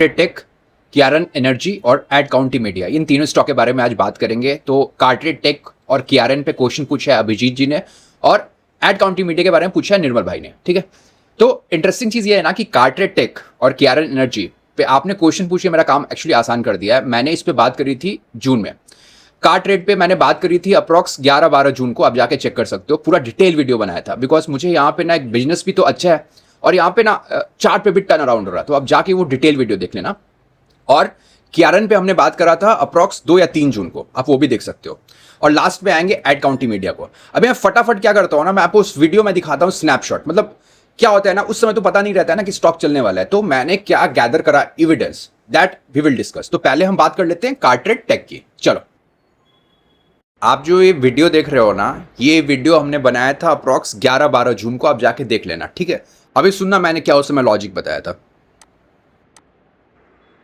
Take, कियारन energy और add county media, इन तीनों stock के बारे में आज बात करेंगे। तो कार्टरेट टेक और कियारन पे क्वेश्चन पूछा है अभिजीत जी ने, और एड काउंटी मीडिया के बारे में पूछा है निर्मल भाई ने। ठीक है, तो इंटरेस्टिंग चीज़ ये है ना कि कार्टरेट टेक और कियारन एनर्जी पे आपने क्वेश्चन पूछे, मेरा काम एक्चुअली आसान कर दिया है। मैंने इस पे बात करी थी जून में, कार्ट रेट पे मैंने बात करी थी अप्रॉक्स 11-12 जून को, आप जाके चेक कर सकते हो। पूरा डिटेल वीडियो बनाया था, बिकॉज मुझे यहाँ पे ना एक बिजनेस भी तो अच्छा है और यहाँ पे ना चार्ट पे भी टर्न अराउंड हो रहा है, तो आप जाके वो डिटेल वीडियो देख लेना। और कियारन पे हमने बात करा था अप्रॉक्स 2 या 3 जून को, आप वो भी देख सकते हो। और लास्ट में आएंगे एड काउंटी मीडिया को। अभी मैं फटाफट क्या करता हूँ ना, मैं आपको उस वीडियो में दिखाता हूँ स्नैपशॉट। मतलब क्या होता है ना, उस समय तो पता नहीं रहता है ना कि स्टॉक चलने वाला है, तो मैंने क्या गैदर करा evidence, that we will discuss. तो पहले हम बात कर लेते हैं कार्टरेट टेक की। चलो, आप जो ये वीडियो देख रहे हो ना, ये वीडियो हमने बनाया था अप्रॉक्स 11-12 जून को, आप जाके देख लेना। ठीक है, अभी सुनना मैंने क्या उस समय लॉजिक बताया था।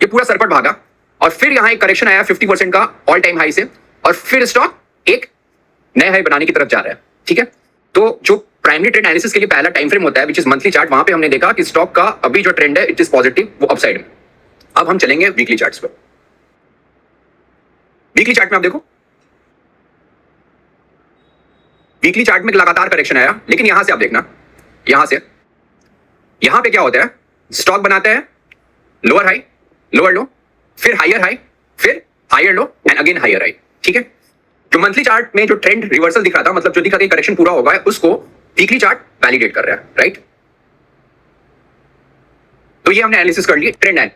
ये पूरा सरपट भागा और फिर यहां एक करेक्शन आया 50% का ऑल टाइम हाई से, और फिर स्टॉक एक नए हाई बनाने की तरफ जा रहा है। ठीक है, तो जो प्राइमरी ट्रेंड एनालिसिस के लिए पहला टाइम फ्रेम होता है, विच इज मंथली चार्ट, वहां पे हमने देखा कि स्टॉक का अभी जो ट्रेंड है इट इज पॉजिटिव, वो अपसाइड में। अब हम चलेंगे वीकली चार्ट्स पर। वीकली चार्ट में आप देखो, वीकली चार्ट में लगातार करेक्शन आया, लेकिन यहां से आप देखना, यहां से यहां पे क्या होता है, स्टॉक बनाता है लोअर हाई, लोअर लो, फिर हायर हाई, फिर higher low and again higher high. ठीक है, जो मंथली चार्ट में जो ट्रेंड रिवर्सल दिख रहा था, मतलब जो दिख रहा था करेक्शन पूरा होगा, उसको वीकली चार्ट वैलिडेट कर रहा है, राइट। तो ये हमने एनालिसिस कर ली ट्रेंड लाइन।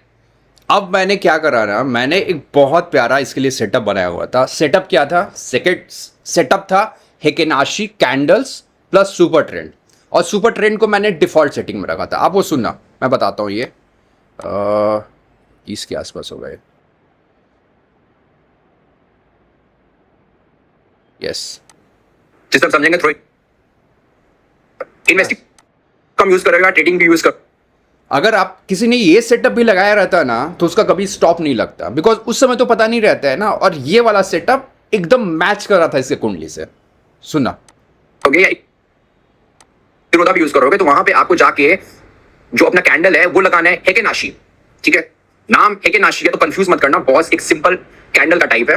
अब मैंने क्या करा ना, मैंने एक बहुत प्यारा इसके लिए सेटअप बनाया हुआ था। सेटअप क्या था? सेटअप था हेकेनाशी कैंडल्स प्लस सुपर ट्रेंड, और सुपर ट्रेंड को मैंने डिफॉल्ट सेटिंग में रखा था। आप वो सुनना, मैं बताता हूँ। ये इसके आसपास हो गए। यस, जिस समझेंगे थ्रो इन्वेस्टिंग कम यूज करेगा, ट्रेडिंग भी यूज कर। अगर आप किसी ने ये सेटअप भी लगाया रहता ना, तो उसका कभी स्टॉप नहीं लगता, बिकॉज उस समय तो पता नहीं रहता है ना। और ये वाला सेटअप एकदम मैच कर रहा था इसके कुंडली से। सुनना, विरोधा भी यूज करोगे तो वहां पे आपको जाके जो अपना कैंडल है वो लगाना है हेकेनाशी। ठीक है, नाम हेकेनाशी है तो कंफ्यूज मत करना, बॉस एक सिंपल कैंडल का टाइप है।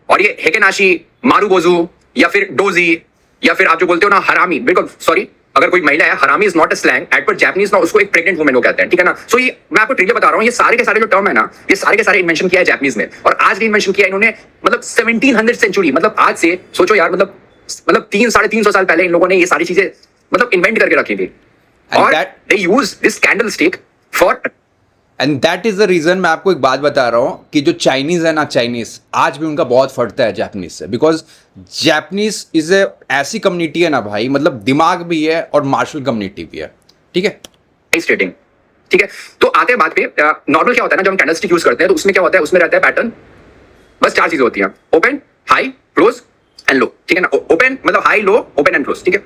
और ये हेकेनाशी, मारूबोजू या फिर डोजी, या फिर आप जो बोलते हो ना हरामी, बिल्कुल सॉरी, अगर कोई महिला है, हरामी is not a slang, at पर जापानीज ना उसको एक प्रेग्नेंट वुमेन को कहते हैं। ठीक है ना, सो ये मैं आपको ट्रिविया बता रहा हूँ, ये सारे के सारे जो टर्म है ना, ये सारे के सारे इन्वेंशन किया है जापानीज ने, और आज भी इन्वेंशन किया इन्होंने, मतलब 1700 सेंचुरी, मतलब आज से सोचो यार, मतलब 300-350 साल पहले इन लोगों ने ये सारी चीजें मतलब इन्वेंट करके रखी थी। और they use this candle stick for, and that is the reason. मैं आपको एक बात बता रहा हूं कि जो चाइनीज है ना, चाइनीज आज भी उनका बहुत फटता है जापानीज से, बिकॉज जापानीज इज ए ऐसी कम्युनिटी है ना भाई, मतलब दिमाग भी है और मार्शल कम्युनिटी भी है। ठीक है, ट्रेडिंग। ठीक है, तो आते हैं बात पे, नॉर्मल क्या होता है ना, जब हम कैंडल स्टिक यूज करते हैं तो उसमें क्या होता है, उसमें रहता है पैटर्न, बस 4 चीजें होती हैं, open, high, close and low. ठीक है ना, ओपन मतलब high, low, open and close. ठीक है,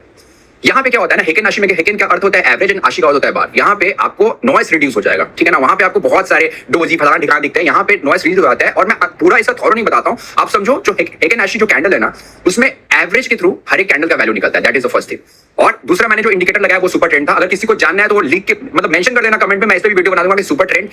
यहाँ पे क्या होता है ना, हेकेन आशी में हेकेन का अर्थ होता है एवरेज एंड आशी का अर्थ होता है बार। यहाँ पे आपको नॉइस रिड्यूस हो जाएगा। ठीक है ना, वहां पे आपको बहुत सारे डोजी फलाना ठिकाना दिखते हैं, यहाँ पे नॉइस रिड्यूस हो जाता है। और मैं पूरा इसका थॉरो नहीं बताता हूँ, आप समझो जो हेकेन आशी जो कैंडल है ना, उसमें एवरेज के थ्रू हर एक कैंडल का वैल्यू निकलता है, that is the first thing. और दूसरा मैंने जो इंडिकेटर लगाया वो सुपर ट्रेंड था। अगर किसी को जानना है तो वो लिख के मतलब मेंशन कर देना कमेंट में, मैं इस पे भी वीडियो बना दूंगा कि सुपर ट्रेंड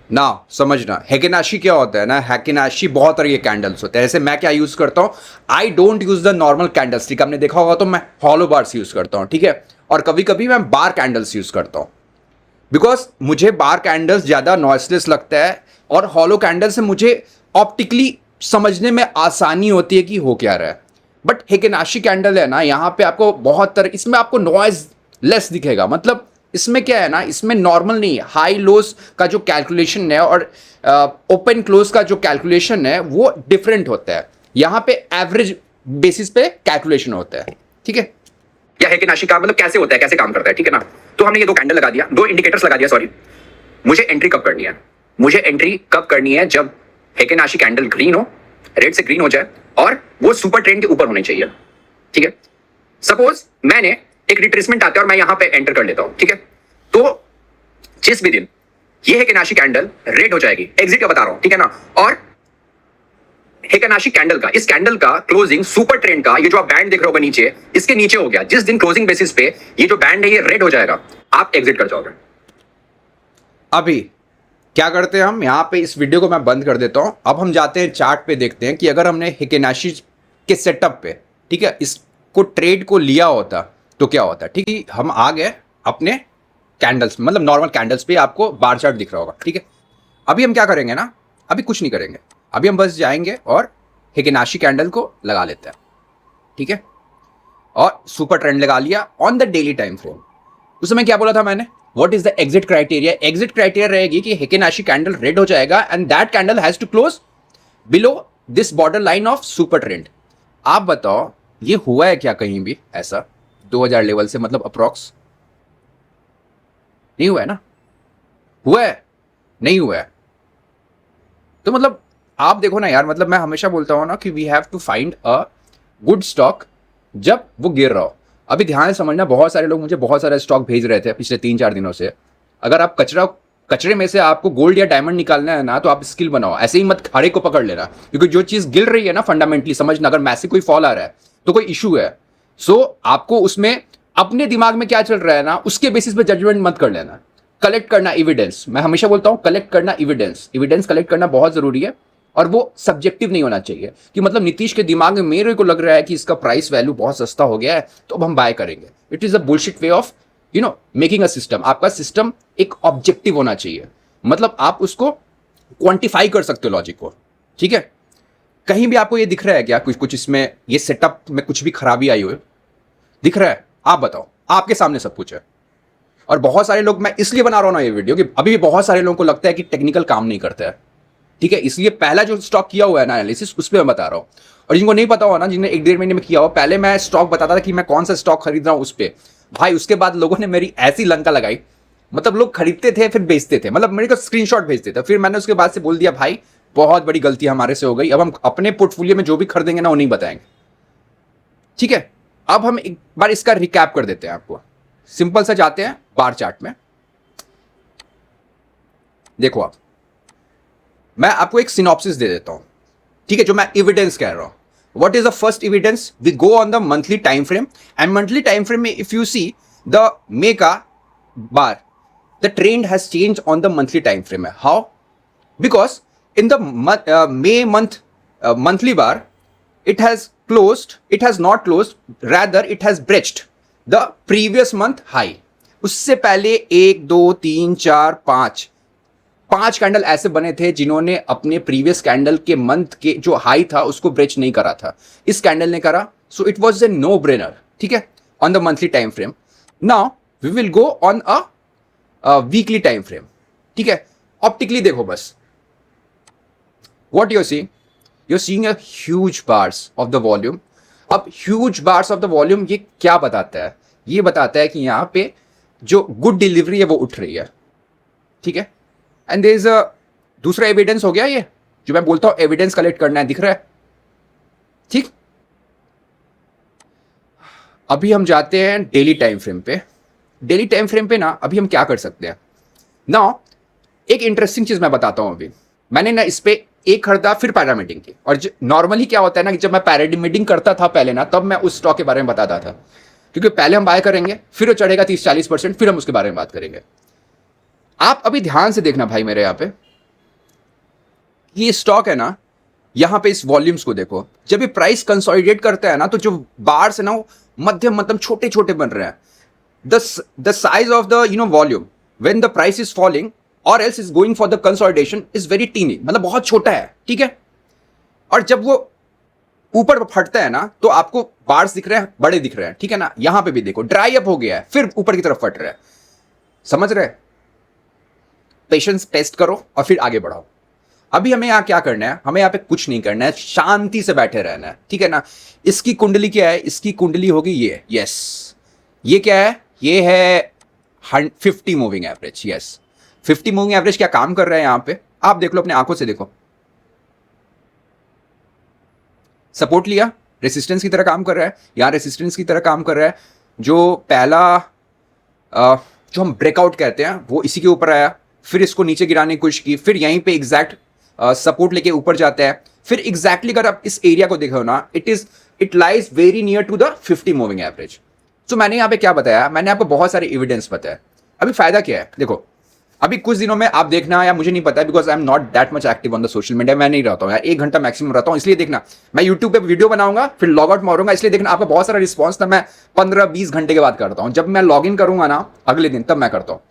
ना समझना। हेकेनाशी क्या होता है ना, हेकेनाशी बहुत तरह के कैंडल्स होते हैं। ऐसे मैं क्या यूज करता हूँ, I don't use the normal candles stick, आपने देखा होगा तो मैं हॉलो बार्स यूज करता हूँ। ठीक है, और कभी कभी मैं बार कैंडल्स यूज करता हूँ, बिकॉज मुझे बार कैंडल्स ज्यादा नॉइसलेस लगता है, और हॉलो कैंडल से मुझे ऑप्टिकली समझने में आसानी होती है कि हो क्या रहा है। बट हेकेनाशी कैंडल है ना, यहाँ पे आपको बहुत तरह, इसमें आपको नॉइज लेस दिखेगा। मतलब इसमें क्या है ना, इसमें नॉर्मल नहीं है, हाई लोज का जो कैलकुलेशन है और ओपन क्लोज का जो कैलकुलेशन है वो डिफरेंट होता है। यहाँ पे एवरेज बेसिस पे कैलकुलेशन होता है। ठीक है, या हेकेनाशी का मतलब कैसे होता है, कैसे काम करता है। ठीक है ना, तो हमने ये 2 कैंडल लगा दिया, 2 इंडिकेटर्स लगा दिया, सॉरी। मुझे एंट्री कब करनी है, मुझे एंट्री कब करनी है, जब हेकेनाशी कैंडल ग्रीन हो, रेड से ग्रीन हो जाए, और वो सुपर ट्रेंड के ऊपर होने चाहिए। ठीक है, सपोज मैंने एक रिट्रेसमेंट आता है और मैं यहां पे एंटर कर लेता हूं। ठीक है, तो जिस भी दिन ये हेकेनाशी कैंडल रेड हो जाएगी, एग्जिट का बता रहा हूं। ठीक है ना, और हेकेनाशी कैंडल का, इस कैंडल का क्लोजिंग सुपर ट्रेंड का, ये जो आप बैंड देख रहे हो नीचे, इसके नीचे हो गया, जिस दिन क्लोजिंग बेसिस पे ये जो बैंड है ये रेड हो जाएगा, आप एग्जिट कर जाओगे। अभी क्या करते हैं हम यहाँ पे, इस वीडियो को मैं बंद कर देता हूँ। अब हम जाते हैं चार्ट पे, देखते हैं कि अगर हमने हिकेनाशी के सेटअप पे, ठीक है, इसको ट्रेड को लिया होता तो क्या होता। ठीक है, हम आ गए अपने कैंडल्स, मतलब नॉर्मल कैंडल्स पे, आपको बार चार्ट दिख रहा होगा। ठीक है, अभी हम क्या करेंगे ना, अभी कुछ नहीं करेंगे, अभी हम बस जाएंगे और हिकेनाशी कैंडल को लगा लेते हैं। ठीक है, और सुपर ट्रेंड लगा लिया on the daily time frame. उस समय क्या बोला था मैंने, what is the exit criteria. Exit criteria रहेगी कि हिकेनाशी कैंडल रेड हो जाएगा and that candle has to close below this border line of super trend. आप बताओ ये हुआ है क्या कहीं भी ऐसा 2000 लेवल से, मतलब अप्रॉक्स नहीं हुआ है ना, हुआ है नहीं हुआ है। तो मतलब आप देखो ना यार, मतलब मैं हमेशा बोलता हूं ना कि we have to find a good stock जब वो गिर रहा हो। अभी ध्यान से समझना, बहुत सारे लोग मुझे बहुत सारे स्टॉक भेज रहे थे पिछले 3-4 दिनों से। अगर आप कचरे में से आपको गोल्ड या डायमंड निकालना है ना, तो आप स्किल बनाओ, ऐसे ही मत हरे को पकड़ लेना, क्योंकि जो चीज गिर रही है ना, फंडामेंटली समझना, अगर मैसिव कोई फॉल आ रहा है तो कोई इशू है। सो आपको उसमें अपने दिमाग में क्या चल रहा है ना, उसके बेसिस पे जजमेंट मत कर लेना। कलेक्ट करना एविडेंस, मैं हमेशा बोलता हूं कलेक्ट करना एविडेंस, एविडेंस कलेक्ट करना बहुत जरूरी है। और वो सब्जेक्टिव नहीं होना चाहिए कि मतलब नीतीश के दिमाग में मेरे को लग रहा है कि इसका प्राइस वैल्यू बहुत सस्ता हो गया है तो अब हम बाय करेंगे। It is a bullshit way of making a system. आपका सिस्टम एक ऑब्जेक्टिव होना चाहिए, मतलब आप उसको क्वांटिफाई कर सकते हो लॉजिक को। ठीक है, कहीं भी आपको ये दिख रहा है क्या कुछ इसमें, ये सेटअप में कुछ भी खराबी आई हुई दिख रहा है? आप बताओ, आपके सामने सब कुछ है। और बहुत सारे लोग, मैं इसलिए बना रहा हूं ना ये वीडियो कि अभी भी बहुत सारे लोगों को लगता है कि टेक्निकल काम नहीं करता है। ठीक है, इसलिए पहला जो स्टॉक किया हुआ है ना एनालिसिस, उस पर मैं बता रहा हूं। और जिनको नहीं पता हुआ ना, जिन्हें 1-1.5 महीने में किया हो, पहले मैं स्टॉक बताता था कि मैं कौन सा स्टॉक खरीद रहा हूं उस पर भाई। उसके बाद लोगों ने मेरी ऐसी लंका लगाई, मतलब लोग खरीदते थे फिर बेचते थे, मतलब मेरे को स्क्रीनशॉट भेजते थे। फिर मैंने उसके बाद से बोल दिया भाई बहुत बड़ी गलती हमारे से हो गई, अब हम अपने पोर्टफोलियो में जो भी खरीदेंगे ना वो नहीं बताएंगे। ठीक है, अब हम एक बार इसका रिकैप कर देते हैं आपको। सिंपल सा जाते हैं बार चार्ट में। देखो आप, मैं आपको एक सिनॉप्सिस दे देता हूं, ठीक है, जो मैं एविडेंस कह रहा हूं। What is the first evidence? We go on the monthly time frame, and monthly time frame में if you see the May का bar, the trend has changed on the monthly time frame. How? Because in the May month monthly bar, it has not closed, rather it has breached the previous month high. उससे पहले 1, 2, 3, 4, 5 candle ऐसे बने थे जिन्होंने अपने previous candle के month के जो हाई था उसको ब्रेच नहीं करा था, इस कैंडल ने करा। So it was a no brainer, ठीक है, on the monthly time frame. Now we will go on a weekly time frame. ठीक है, ऑप्टिकली देखो बस, what you are seeing a huge bars of the volume. अब huge bars of the volume ये क्या बताता है? ये बताता है कि यहां पे जो गुड डिलीवरी है वो उठ रही है। ठीक है, एंड देयर इज अ दूसरा एविडेंस हो गया, ये जो मैं बोलता हूं एविडेंस कलेक्ट करना है, दिख रहा है? ठीक, अभी हम जाते हैं डेली टाइम फ्रेम पे। डेली टाइम फ्रेम पे ना अभी हम क्या कर सकते हैं ना, एक इंटरेस्टिंग चीज मैं बताता हूं। अभी मैंने ना इस पे एक खरीदा फिर पैरामीटिंग की, और नॉर्मली क्या होता है ना कि जब मैं पैरामीटिंग करता था पहले ना, तब मैं उस स्टॉक के बारे में बताता था, क्योंकि पहले हम बाय करेंगे फिर वो चढ़ेगा 30-40%, फिर हम उसके बारे में बात करेंगे। आप अभी ध्यान से देखना भाई मेरे यहाँ पे, ये स्टॉक है ना, यहां पे इस वॉल्यूम्स को देखो। जब ये प्राइस कंसोलिडेट करता है ना, तो जो बार्स है ना वो मध्यम मतलब छोटे छोटे बन रहे हैं। the size of the volume when the price is falling or else is going for the consolidation is very teeny, मतलब बहुत छोटा है। ठीक है, और जब वो ऊपर फटता है ना तो आपको बार्स दिख रहे हैं, बड़े दिख रहे हैं। ठीक है ना, यहां पे भी देखो ड्राई अप हो गया है फिर ऊपर की तरफ फट रहा है। समझ रहे? पेशेंस टेस्ट करो और फिर आगे बढ़ाओ। अभी हमें यहां क्या करना है? हमें यहां पे कुछ नहीं करना है, शांति से बैठे रहना है। ठीक है ना, इसकी कुंडली क्या है? इसकी कुंडली होगी ये, यस, ये क्या है? ये है 50 moving average. Yes, 50 moving average क्या काम कर रहा है यहां पे? आप देख लो, अपने आंखों से देखो। सपोर्ट लिया, रेसिस्टेंस की तरह काम कर रहा है, यहां रेसिस्टेंस की तरह काम कर रहा है। जो पहला जो हम ब्रेकआउट कहते हैं वो इसी के ऊपर आया, फिर इसको नीचे गिराने की कोशिश की, फिर यहीं पे एग्जैक्ट सपोर्ट लेके ऊपर जाता है। फिर एग्जैक्टली अगर आप इस एरिया को देखो ना, it lies very near to the 50 moving average. तो मैंने यहाँ पे क्या बताया? मैंने आपको बहुत सारे एविडेंस बताया। अभी फायदा क्या है? देखो, अभी कुछ दिनों में आप देखना, या मुझे नहीं पता because I am not that much active on the social media, मैं नहीं रहता हूँ यार, 1 घंटा मैक्सिमम रहता हूँ, इसलिए देखना मैं यूट्यूब पे वीडियो बनाऊंगा फिर लॉग आउट मारूंगा, इसलिए देखना आपका बहुत सारा रिस्पॉन्स ना मैं 15-20 घंटे के बाद करता हूँ, जब मैं लॉग इन करूंगा ना अगले दिन तब मैं करता हूँ।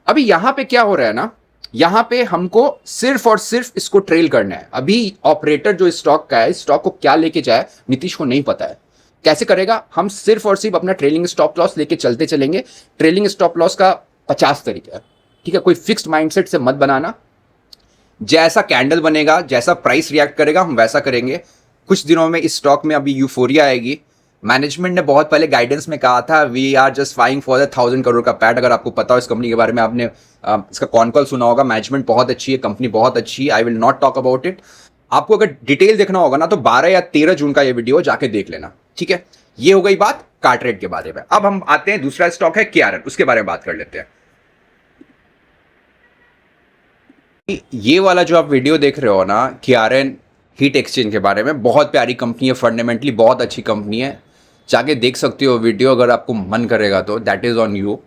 अभी यहां पे क्या हो रहा है ना, यहां पे हमको सिर्फ और सिर्फ इसको ट्रेल करना है। अभी ऑपरेटर जो स्टॉक का है, स्टॉक को क्या लेके जाए नीतीश को नहीं पता है, कैसे करेगा। हम सिर्फ और सिर्फ अपना ट्रेलिंग स्टॉप लॉस लेके चलते चलेंगे। ट्रेलिंग स्टॉप लॉस का 50 तरीका है, ठीक है। कोई फिक्स्ड माइंडसेट से मत बनाना, जैसा कैंडल बनेगा, जैसा प्राइस रिएक्ट करेगा हम वैसा करेंगे। कुछ दिनों में इस स्टॉक में अभी यूफोरिया आएगी। मैनेजमेंट ने बहुत पहले गाइडेंस में कहा था we are just fighting for the 1000 crore का पैट। अगर आपको पता हो इस कंपनी के बारे में, आपने इसका कॉन कॉल सुना होगा। मैनेजमेंट बहुत अच्छी है, कंपनी बहुत अच्छी है, I will not talk about it. आपको अगर डिटेल देखना होगा ना तो 12 या 13 जून का ये वीडियो जाके देख लेना, ठीक है। ये हो गई बात कार्टरेट के बारे में। अब हम आते हैं, दूसरा स्टॉक है क्यारन, उसके बारे में बात कर लेते हैं। ये वाला जो आप वीडियो देख रहे हो ना, क्यारन हीट एक्सचेंज के बारे में, बहुत प्यारी कंपनी है, फंडामेंटली बहुत अच्छी कंपनी है, जाके देख सकते हो वीडियो अगर आपको मन करेगा तो, दैट इज ऑन यू।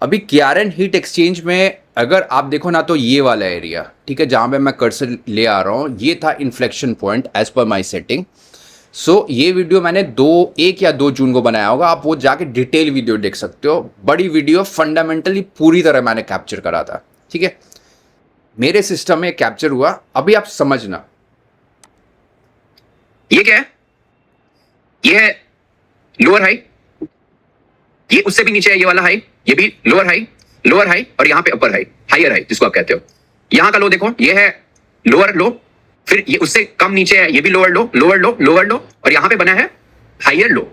अभी क्यारन हीट एक्सचेंज में अगर आप देखो ना तो ये वाला एरिया, ठीक है, जहां पे मैं कर्सर ले आ रहा हूं, ये था इन्फ्लेक्शन पॉइंट एज पर माई सेटिंग। सो ये वीडियो मैंने 1 या 2 जून को बनाया होगा, आप वो जाके डिटेल वीडियो देख सकते हो। बड़ी वीडियो, फंडामेंटली पूरी तरह मैंने कैप्चर करा था, ठीक है। मेरे सिस्टम में कैप्चर हुआ। अभी आप समझना, ये क्या है, ये है लोअर हाई, ये उससे भी नीचे है ये वाला हाई, ये भी लोअर हाई और यहां पे अपर हाई, हायर हाई जिसको आप कहते हो। यहां का लो देखो, ये है लोअर लो, फिर ये उससे कम नीचे है, ये भी लोअर लो, लोअर लो, लोअर लो, और यहां पे बना है हायर लो।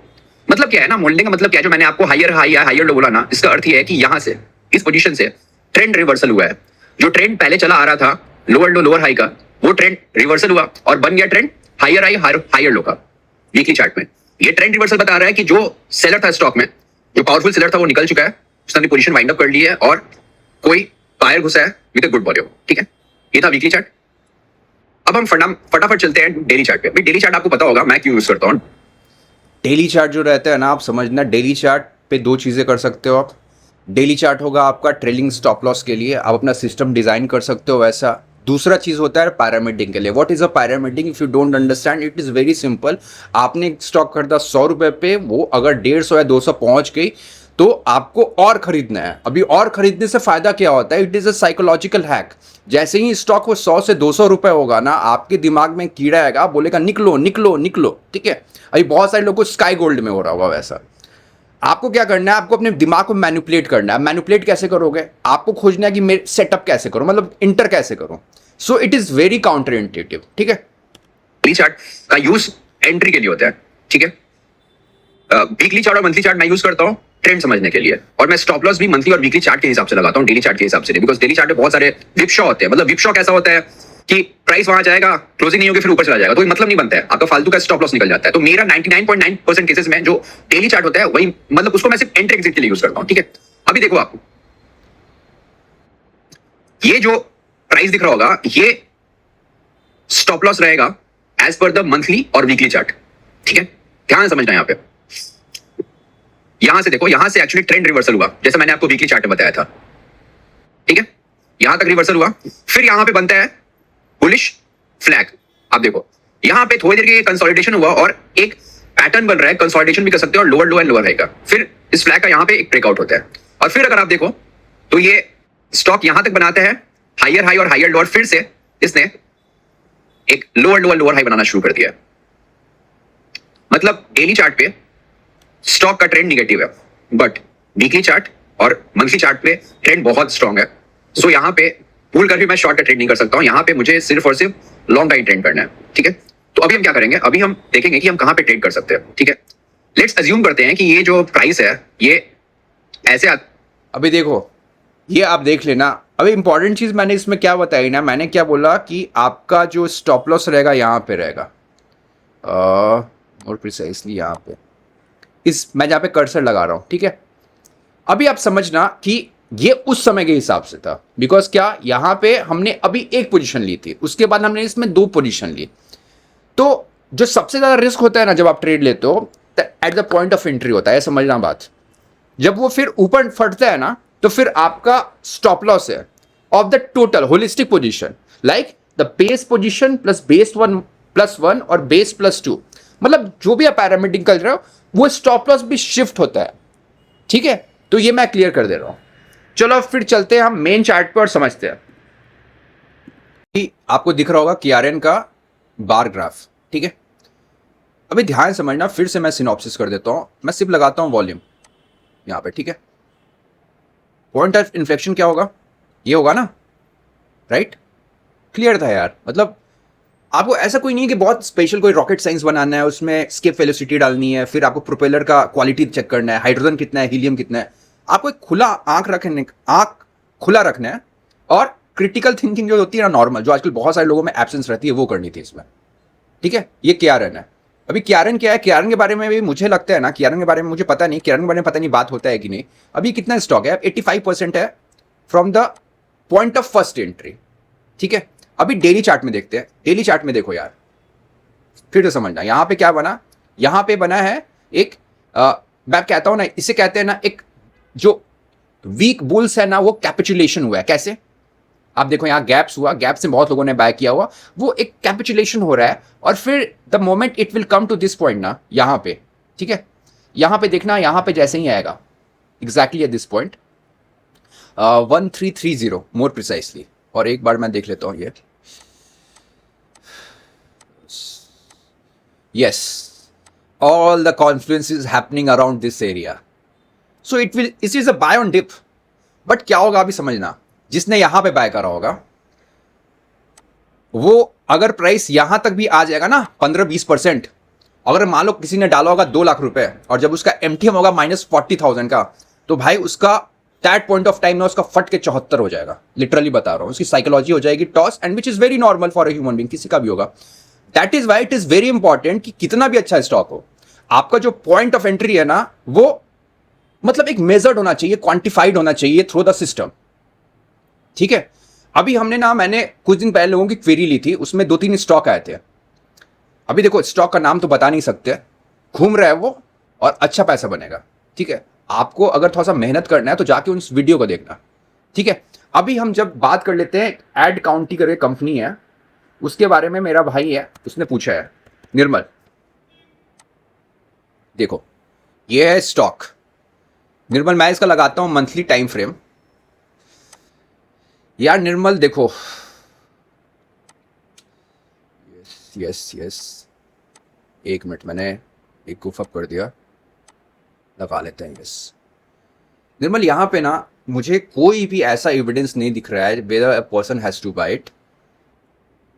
मतलब क्या है ना, मोल्डिंग का मतलब क्या है, जो मैंने आपको हायर हाई या हायर लो बोला ना, इसका अर्थ ये है कि यहां से, इस पोजीशन से ट्रेंड रिवर्सल हुआ है। जो ट्रेंड पहले चला आ रहा था लोअर लो लोअर हाई का, वो ट्रेंड रिवर्सल हुआ और बन गया trend higher high higher low का। वीकली चार्ट में ये ट्रेंड रिवर्सल बता रहा है कि जो सेलर था स्टॉक में, जो पावरफुल सेलर था, वो निकल चुका है, उसने अपनी पोजीशन वाइंड अप कर ली है और कोई बायर घुसा है विद अ गुड वॉल्यूम, ठीक है। ये था वीकली चार्ट। अब हम फटाफट चलते हैं डेली चार्ट पे। डेली चार्ट आपको पता होगा मैं क्यों यूज करता हूं। डेली चार्ट जो रहता है ना, आप समझना, डेली चार्ट पे 2 चीज़ें कर सकते हो आप। डेली चार्ट होगा आपका ट्रेलिंग स्टॉप लॉस के लिए, आप अपना सिस्टम डिज़ाइन कर सकते हो वैसा। दूसरा चीज़ होता है पैरामीडिंग के लिए। What is a pyramiding? If you don't understand, it is very simple. आपने एक स्टॉक खरीदा 100 रुपये पे, वो अगर 150 या 200 पहुंच गई तो आपको और खरीदना है। अभी और खरीदने से फायदा क्या होता है? It is a psychological hack. जैसे ही स्टॉक वो 100 से 200 रुपये होगा ना, आपके दिमाग में कीड़ा आएगा, बोलेगा निकलो निकलो निकलो, ठीक है। अभी बहुत सारे लोगों को स्काई गोल्ड में हो रहा होगा वैसा। आपको क्या करना है? आपको अपने दिमाग को मैनिपुलेट करना है। मैनिपुलेट कैसे करोगे? आपको खोजना है कि मैं सेटअप कैसे करूं, मतलब इंटर कैसे करूं। So it is very counter intuitive, ठीक है। डेली चार्ट का यूज एंट्री के लिए होता है, ठीक है। वीकली चार्ट और मंथली चार्ट मैं यूज करता हूं ट्रेंड समझने के लिए, और मैं स्टॉप लॉस भी मंथली और वीकली चार्ट के हिसाब से लगाता हूं, डेली चार्ट के हिसाब से नहीं। बिकॉज डेली चार्ट में बहुत सारे विपशॉ होते हैं। मतलब विपशॉ कैसा होता है कि प्राइस वहां जाएगा, क्लोजिंग नहीं होगी, फिर ऊपर चला जाएगा, तो मतलब नहीं बनता है, आपका फालतू का स्टॉप लॉस निकल जाता है। तो मेरा 99.9% केसेस में जो डेली चार्ट होता है वही, मतलब उसको मैं सिर्फ एंट्री एग्जिट के लिए यूज करता हूं, ठीक है। अभी देखो आप, ये जो प्राइस दिख रहा होगा, ये स्टॉप लॉस रहेगा एज पर द मंथली और वीकली चार्ट, ठीक है। ध्यान से समझना यहां पे। यहां से देखो, यहां से एक्चुअली ट्रेंड रिवर्सल हुआ, जैसे मैंने आपको वीकली चार्ट में बताया था, ठीक है। यहां तक रिवर्सल हुआ, फिर यहां पे बनता है बुलिश फ्लैग। आप देखो यहां पे थोड़ी देर के कंसोलिडेशन हुआ और एक पैटर्न बन रहा है, कंसोलिडेशन भी कर सकते हो, और lower low and lower high का। फिर इस फ्लैग का यहां पे एक ब्रेकआउट होता है, और फिर अगर आप देखो तो ये स्टॉक यहां तक बनाता है हायर हाई और हायर लो, और फिर से इसने एक लोअर हाई बनाना शुरू कर दिया। मतलब डेली चार्ट पे स्टॉक का ट्रेंड निगेटिव है, बट वीकली चार्ट और मंथली चार्ट पे ट्रेंड बहुत स्ट्रांग है। सो यहां पे भूल कर भी मैं शॉर्ट का ट्रेड नहीं कर सकता हूं, यहां पे मुझे सिर्फ और सिर्फ लॉन्ग का ट्रेड करना है, ठीक है। तो अभी हम क्या करेंगे, अभी हम देखेंगे कि हम कहां पे ट्रेड कर सकते हैं, ठीक है। लेट्स अज्यूम करते हैं कि ये जो प्राइस है ये ऐसे अभी देखो, ये आप देख लेना। अभी इंपॉर्टेंट चीज मैंने इसमें क्या बताई ना, मैंने क्या बोला कि आपका जो स्टॉप लॉस रहेगा यहां पे रहेगा, और प्रिसाइसली यहां पे, इस मैं जहां पे कर्सर लगा रहा हूं, ठीक है। अभी आप समझना कि ये उस समय के हिसाब से था, बिकॉज क्या, यहां पे हमने अभी एक पोजीशन ली थी, उसके बाद हमने इसमें 2 पोजीशन ली। तो जो सबसे ज्यादा रिस्क होता है ना जब आप ट्रेड लेते हो, at the point of entry होता है, समझना बात। जब वो फिर ऊपर फटता है ना, तो फिर आपका स्टॉप लॉस है of the total holistic position, like the base position plus base 1+1 और बेस +2, मतलब जो भी आप पैरामीटर कर रहे हो वो स्टॉप लॉस भी शिफ्ट होता है। ठीक है, तो ये मैं क्लियर कर दे रहा हूं। चलो फिर चलते हैं हम मेन चार्ट पे और समझते हैं कि आपको दिख रहा होगा KRN का बार ग्राफ। ठीक है, अभी ध्यान समझना, फिर से मैं सिनॉप्सिस कर देता हूं, मैं सिर्फ लगाता हूं वॉल्यूम यहां पे। ठीक है, पॉइंट ऑफ इन्फ्लेक्शन क्या होगा, ये होगा ना, राइट? क्लियर था यार, मतलब आपको ऐसा कोई नहीं है कि बहुत स्पेशल कोई रॉकेट साइंस बनाना है, उसमें स्केप वेलोसिटी डालनी है, फिर आपको प्रोपेलर का क्वालिटी चेक करना है, हाइड्रोजन कितना है, हीलियम कितना है। आपको एक खुला आंख खुला रखना है, और क्रिटिकल थिंकिंग जो होती है ना, नॉर्मल, जो आजकल बहुत सारे लोगों में एब्सेंस रहती है, वो करनी थी इसमें। ठीक है, ये KRN है। अभी KRN क्या है, KRN के बारे में भी मुझे लगता है ना, KRN के बारे में मुझे पता नहीं, KRN के बारे में पता नहीं बात होता है कि नहीं। अभी कितना स्टॉक है, 85% है from the point of first entry. ठीक है, अभी डेली चार्ट में देखते हैं। डेली चार्ट में देखो यार, फिर से समझना, यहां पे क्या बना, यहां पे बना है एक मैं कहता हूं ना, इसे कहते हैं ना, एक जो वीक बुल्स है ना, वो कैपिचुलेशन हुआ है। कैसे, आप देखो यहां गैप्स हुआ, गैप से बहुत लोगों ने बाय किया हुआ, वो एक कैपिचुलेशन हो रहा है, और फिर the moment it will come to this point ना, यहां पे, ठीक है, यहां पे देखना, यहां पे जैसे ही आएगा exactly at this point 1330 more precisely, और एक बार मैं देख लेता हूं ये, yes, all the confluence is happening around this area, so it is a buy on dip, but क्या होगा अभी समझना, जिसने यहां पे बाय करा होगा, वो अगर प्राइस यहां तक भी आ जाएगा ना 15-20%, अगर मान लो किसी ने डाला होगा 2 लाख रुपए, और जब उसका MTM होगा -40,000 का, तो भाई उसका दैट पॉइंट ऑफ टाइम ना उसका फट के 74 हो जाएगा, लिटरली बता रहा हूं, उसकी साइकोलॉजी हो जाएगी toss, and which is very normal for a human being, किसी का भी होगा। That is why it is very important कि कितना भी अच्छा स्टॉक हो, आपका जो पॉइंट ऑफ एंट्री है ना, वो मतलब एक मेजर्ड होना चाहिए, क्वांटिफाइड होना चाहिए थ्रू द सिस्टम। ठीक है, अभी हमने ना, मैंने कुछ दिन पहले लोगों की क्वेरी ली थी, उसमें 2-3 स्टॉक आए थे। अभी देखो स्टॉक का नाम तो बता नहीं सकते, घूम रहा है वो, और अच्छा पैसा बनेगा। ठीक है, आपको अगर थोड़ा सा मेहनत करना है तो जाके उस वीडियो को देखना। ठीक है, अभी हम जब बात कर लेते हैं, एड काउंटी करके कंपनी है, उसके बारे में मेरा भाई है, उसने पूछा है, निर्मल देखो ये है स्टॉक, निर्मल मैं इसका लगाता हूं मंथली टाइम फ्रेम। यार निर्मल देखो, यस, एक मिनट, मैंने एक गुफ अप कर दिया, लगा लेते हैं। यस निर्मल, यहां पे ना मुझे कोई भी ऐसा एविडेंस नहीं दिख रहा है whether a person has to buy it,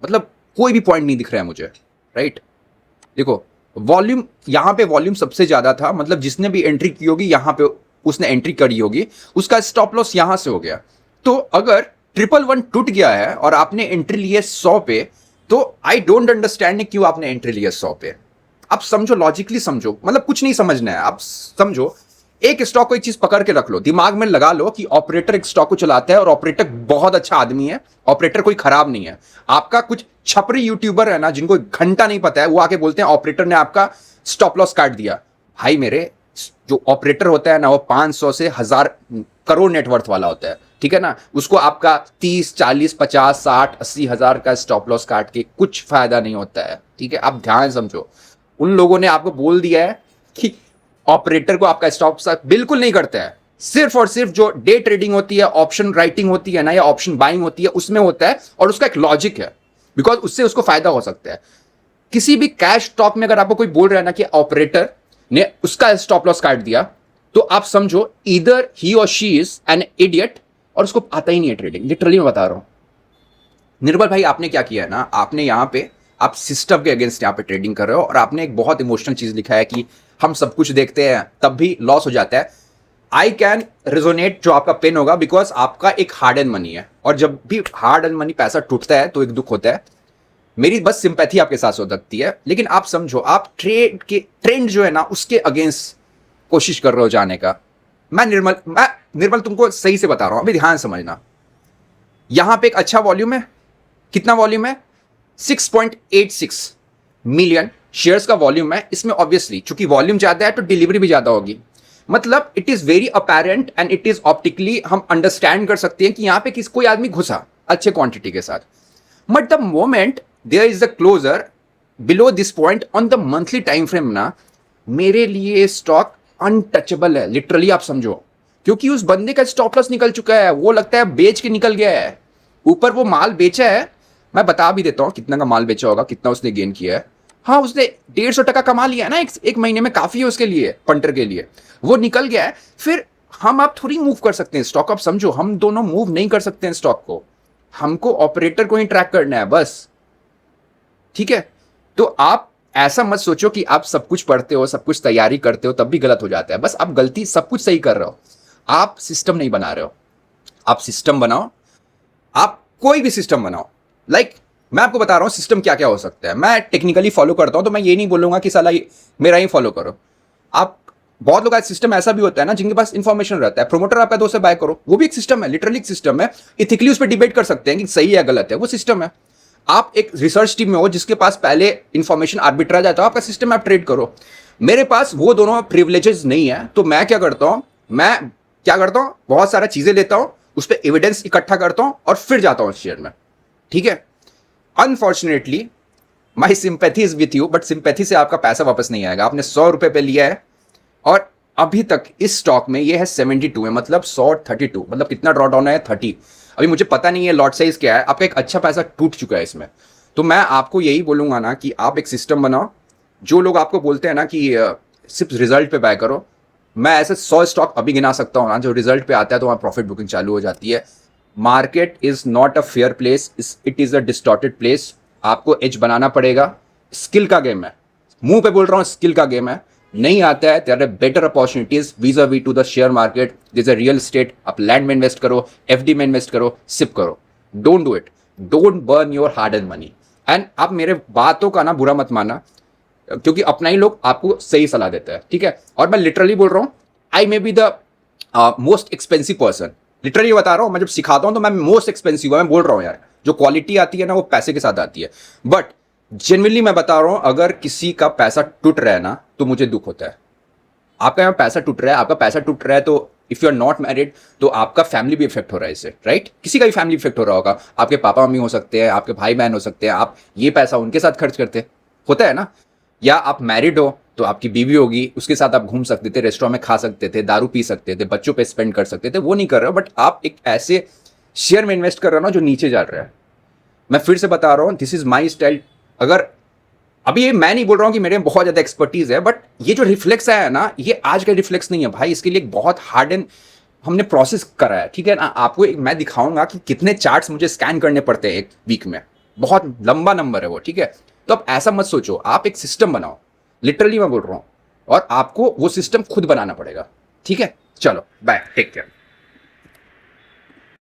मतलब कोई भी पॉइंट नहीं दिख रहा है मुझे, राइट? देखो वॉल्यूम, यहां पे वॉल्यूम सबसे ज्यादा था, मतलब जिसने भी एंट्री की होगी यहां पे उसने एंट्री करी होगी, उसका स्टॉप लॉस यहां से हो गया। तो अगर 111 टूट गया है और आपने एंट्री ली है 100 पे, तो आई डोंट अंडरस्टैंड क्यों आपने एंट्री ली है 100 पे। आप समझो, लॉजिकली समझो, मतलब कुछ नहीं समझना है, आप समझो, एक स्टॉक को एक चीज पकड़ के रख लो, दिमाग में लगा लो कि ऑपरेटर एक स्टॉक को चलाता है, और ऑपरेटर बहुत अच्छा आदमी है, ऑपरेटर कोई खराब नहीं है। आपका कुछ छपरी यूट्यूबर है ना, जिनको घंटा नहीं पता है, वो आके बोलते हैं ऑपरेटर ने आपका स्टॉप लॉस काट दिया। भाई मेरे, जो ऑपरेटर होता है ना, वो 500 से 1000 करोड़ नेटवर्थ वाला होता है, ठीक है ना, उसको आपका 30, 40, 50, 60, 80 हजार का स्टॉप लॉस काट के कुछ फायदा नहीं होता है। ठीक है, आप ध्यान समझो, उन लोगों ने आपको बोल दिया है कि ऑपरेटर को आपका स्टॉप लॉस बिल्कुल नहीं करता है, सिर्फ और सिर्फ जो डे ट्रेडिंग होती है, ऑप्शन राइटिंग होती है ना, या ऑप्शन बाइंग होती है, उसमें होता है, और उसका एक लॉजिक है, बिकॉज उससे उसको फायदा हो सकता है। किसी भी कैश स्टॉक में अगर आपको कोई बोल रहा है ना कि ऑपरेटर ने उसका स्टॉप लॉस काट दिया, तो आप समझो ईदर ही और शी इज एन इडियट, और उसको आता ही नहीं है ट्रेडिंग, लिटरली मैं बता रहा हूं। निर्मल भाई, आपने क्या किया है ना, आपने यहां पे आप सिस्टम के अगेंस्ट यहां पे ट्रेडिंग कर रहे हो, और आपने एक बहुत इमोशनल चीज लिखा है कि हम सब कुछ देखते हैं तब भी लॉस हो जाता है। आई कैन रिजोनेट जो आपका पेन होगा, बिकॉज आपका एक हार्ड एंड मनी है, और जब भी हार्ड एंड मनी पैसा टूटता है तो एक दुख होता है। मेरी बस सिंपैथी आपके साथ हो सकती है, लेकिन आप समझो, आप ट्रेंड जो है ना, उसके अगेंस्ट कोशिश कर रहे हो जाने का। मैं निर्मल तुमको सही से बता रहा हूं, अभी ध्यान समझना, यहां पे एक अच्छा वॉल्यूम है, कितना वॉल्यूम है, 6.86 मिलियन शेयर्स का वॉल्यूम है। इसमें ऑब्वियसली चूंकि वॉल्यूम ज्यादा है तो डिलीवरी भी ज्यादा होगी। मतलब it is very apparent and it is optically हम अंडरस्टैंड कर सकते हैं कि यहां पे कोई आदमी घुसा अच्छे क्वांटिटी के साथ. But the moment there is the closure below this point on the monthly time frame ना, मेरे लिए स्टॉक अनटचेबल है लिटरली, आप समझो. क्योंकि उस बंदे का स्टॉप लॉस निकल चुका है, वो लगता है बेच के निकल गया है. ऊपर वो माल बेचा है, मैं बता भी देता हूं कितना का माल बेचा होगा, कितना उसने गेन किया है. हाँ, उसने 150 कमा लिया है ना एक महीने में, काफी है उसके लिए, पंटर के लिए. वो निकल गया है. फिर हम आप थोड़ी मूव कर सकते हैं स्टॉक, आप समझो. हम दोनों मूव नहीं कर सकते हैं स्टॉक को, हमको ऑपरेटर को ही ट्रैक करना है बस. ठीक है, तो आप ऐसा मत सोचो कि आप सब कुछ पढ़ते हो, सब कुछ तैयारी करते हो तब भी गलत हो जाता है. बस आप गलती सब कुछ सही कर रहे हो, आप सिस्टम नहीं बना रहे हो. आप सिस्टम बनाओ, आप कोई भी सिस्टम बनाओ. लाइक मैं आपको बता रहा हूं सिस्टम क्या क्या हो सकता है. मैं टेक्निकली फॉलो करता हूं, तो मैं ये नहीं बोलूंगा कि साला मेरा ही फॉलो करो. आप बहुत लोग आज सिस्टम ऐसा भी होता है ना जिनके पास इंफॉर्मेशन रहता है, प्रोमोटर आपका दोस्त है, बाय करो, वो भी एक सिस्टम है, लिटरली एक सिस्टम है. इथिकली उस पर डिबेट कर सकते हैं कि सही है गलत है, वो सिस्टम है. आप एक रिसर्च टीम में हो जिसके पास पहले इंफॉर्मेशन आर्बिट्राइज आता है, आपका सिस्टम आप ट्रेड करो. मेरे पास वो दोनों प्रिविलेजेस नहीं है, तो मैं क्या करता हूं, बहुत सारा चीजें लेता हूं, उस पर एविडेंस इकट्ठा करता हूं और फिर जाता हूं उस शेयर में. ठीक है, unfortunately my sympathy is with you, but sympathy से आपका पैसा वापस नहीं आएगा. आपने 100 रुपए पे लिया है और अभी तक इस स्टॉक में ये है 72 है, मतलब 132, मतलब कितना ड्रॉ डाउन है 30. अभी मुझे पता नहीं है लॉट साइज क्या है. आपका एक अच्छा पैसा टूट चुका है इसमें. तो मैं आपको यही बोलूंगा ना कि आप एक सिस्टम बनाओ. जो लोग आपको बोलते हैं ना कि सिर्फ रिजल्ट पे बाय करो, मैं ऐसे 100 स्टॉक अभी गिना सकता हूँ ना जो रिजल्ट पे आता है तो वहाँ प्रॉफिट बुकिंग चालू हो जाती है. Market is not a fair place, it is a distorted place. आपको एज बनाना पड़ेगा. स्किल का गेम है, मुंह पे बोल रहा हूँ, स्किल का गेम है. नहीं आता है, there are better opportunities vis-a-vis to the share market. This is a real estate. आप लैंड में इन्वेस्ट करो, एफडी में इन्वेस्ट करो, सिप करो. Don't do it, don't burn your hard and money. And आप मेरे बातों का ना बुरा मत मानना, क्योंकि अपना ही लोग आपको सही सलाह देता है. ठीक है, और मैं लिटरली बोल रहा हूँ, I may be the most expensive person. Literally बता रहा हूँ, मैं जब सिखाता हूँ तो मैं मोस्ट एक्सपेंसिव, मैं बोल रहा हूँ यार, जो क्वालिटी आती है ना वो पैसे के साथ आती है. बट जेन्युइनली मैं बता रहा हूं, अगर किसी का पैसा टूट रहा है ना तो मुझे दुख होता है. आपका यहाँ पैसा टूट रहा है, आपका पैसा टूट रहा है, तो if you are not married तो आपका फैमिली भी इफेक्ट हो रहा है इससे, राइट? किसी का भी फैमिली इफेक्ट हो रहा होगा. आपके पापा मम्मी हो सकते हैं, आपके भाई बहन हो सकते हैं, आप ये पैसा उनके साथ खर्च करते होता है ना. या आप मैरिड हो तो आपकी बीवी होगी, उसके साथ आप घूम सकते थे, रेस्टोरेंट में खा सकते थे, दारू पी सकते थे, बच्चों पे स्पेंड कर सकते थे. वो नहीं कर रहे हो, बट आप एक ऐसे शेयर में इन्वेस्ट कर रहे हो ना जो नीचे जा रहा है. मैं फिर से बता रहा हूँ, दिस इज माई स्टाइल. अगर अभी ये मैं नहीं बोल रहा हूँ कि मेरे में बहुत ज़्यादा एक्सपर्टीज है, बट ये जो रिफ्लेक्स आया है ना, ये आज का रिफ्लेक्स नहीं है भाई. इसके लिए एक बहुत हार्ड एंड हमने प्रोसेस करा है. ठीक है ना, आपको मैं दिखाऊंगा कि कितने चार्ट्स मुझे स्कैन करने पड़ते हैं एक वीक में. बहुत लंबा नंबर है वो. ठीक है, तो आप ऐसा मत सोचो, आप एक सिस्टम बनाओ. लिटरली मैं बोल रहा हूँ, और आपको वो सिस्टम खुद बनाना पड़ेगा. ठीक है, चलो बाय, टेक केयर.